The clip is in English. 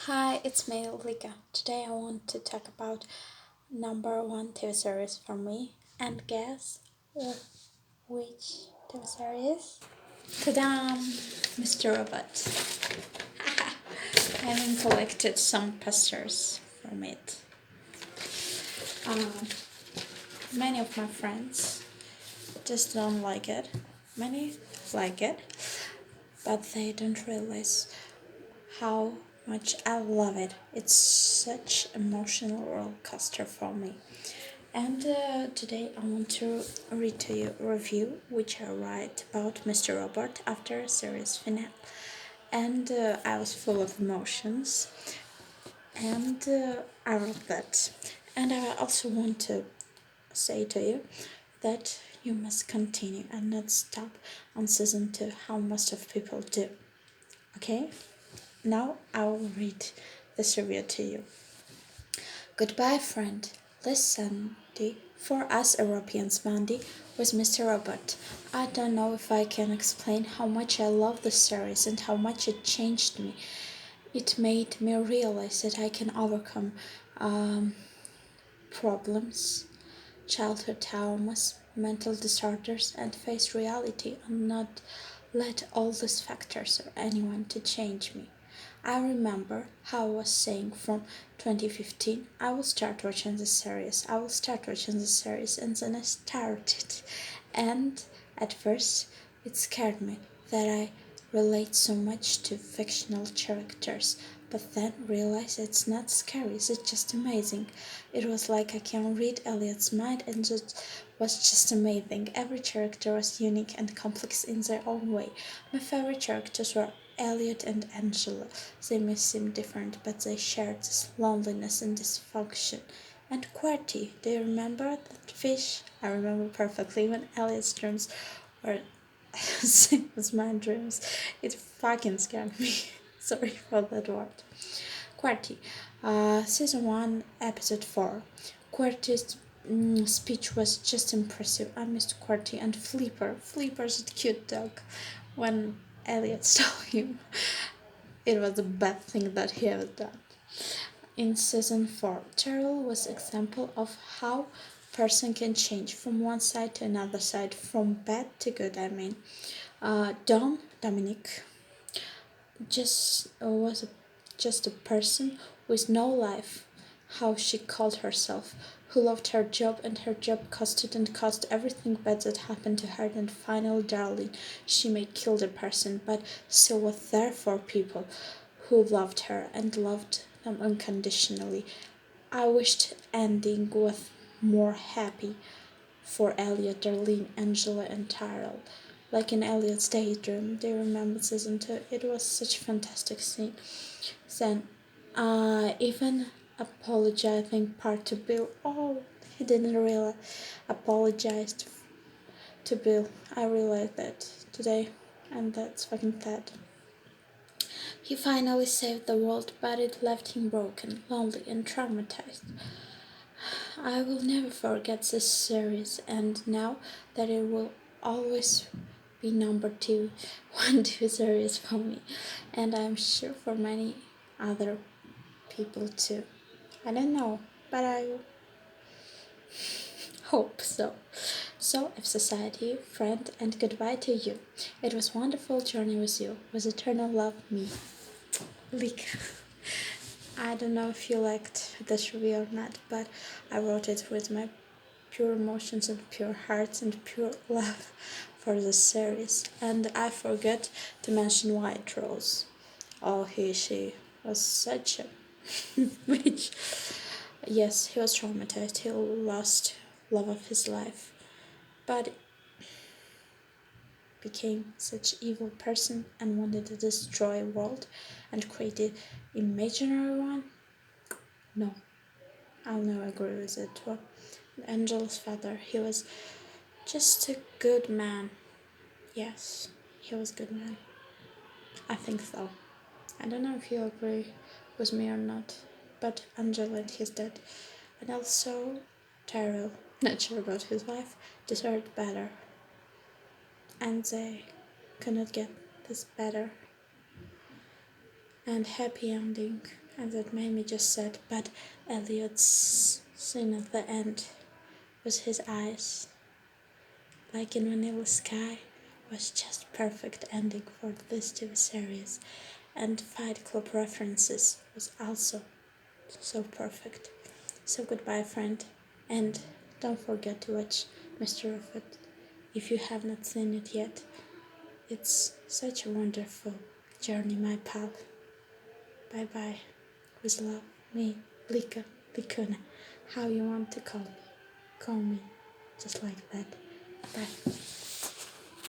Hi, it's me, Lika. Today I want to talk about number one TV series for me, and guess which TV series? Ta-da! Mr. Robot. I haven't collected some posters from it. Um, Many of my friends just don't like it. Many like it, but they don't realize how much I love it. It's such emotional roller coaster for me. And today I want to read to you a review which I write about Mr. Robot after a series finale. And I was full of emotions, and I wrote that. And I also want to say to you that you must continue and not stop on season 2, how most of people do. Okay? Now I will read this review to you. Goodbye, friend. This Sunday, for us Europeans, Monday was Mr. Robot. I don't know if I can explain how much I love the series and how much it changed me. It made me realize that I can overcome problems, childhood traumas, mental disorders, and face reality and not let all these factors or anyone to change me. I remember how I was saying from 2015, I will start watching the series, and then I started. And at first, it scared me that I relate so much to fictional characters, but then realized it's not scary, it's just amazing. It was like I can read Elliot's mind, and it was just amazing. Every character was unique and complex in their own way. My favorite characters were Elliot and Angela. They may seem different, but they shared this loneliness and dysfunction. And QWERTY, do you remember that fish? I remember perfectly when Elliot's dreams were same as my dreams. It fucking scared me. Sorry for that word. QWERTY, season 1, episode 4. QWERTY's speech was just impressive. I missed QWERTY and Flipper. Flipper's a cute dog. When Elliot saw him, it was a bad thing that he had done. In season 4, Cheryl was example of how person can change from one side to another side, from bad to good. Dominic was just a person with no life, how she called herself, who loved her job, and her job caused everything bad that happened to her. And finally, darling, she may kill the person, but still was there for people who loved her and loved them unconditionally. I wished ending was more happy for Elliot, Darlene, Angela, and Tyrell. Like in Elliot's daydream, they remember season 2. It was such a fantastic scene. Then, even apologizing part to Bill. Oh, he didn't really apologize to Bill. I realized that today, and that's fucking sad. He finally saved the world, but it left him broken, lonely, and traumatized. I will never forget this series, and now that it will always be number 2, 1, 2 series for me, and I'm sure for many other people too. I don't know, but I hope so. So, if society, friend, and goodbye to you. It was wonderful journey with you. With eternal love, me. Leak. I don't know if you liked this review or not, but I wrote it with my pure emotions and pure hearts and pure love for the series. And I forgot to mention White Rose. Oh, she was such a bitch. Yes, he was traumatized. He lost love of his life, but became such evil person and wanted to destroy world and created imaginary one. No, I'll never agree with it. Well, Angel's father, he was just a good man. Yes, he was a good man. I think so. I don't know if you agree with me or not, but Angel and his dad, and also Tyrell, not sure about his wife, deserved better, and they could not get this better and happy ending. And that made me just sad. But Elliot's scene at the end with his eyes, like in Vanilla Sky, was just perfect ending for this TV series. And Fight Club references was also so perfect. So goodbye, friend, and don't forget to watch Mr. Robot if you have not seen it yet. It's such a wonderful journey, my pal. Bye bye. With love, me, Lika, Likuna. How you want to call me. Call me just like that. Bye.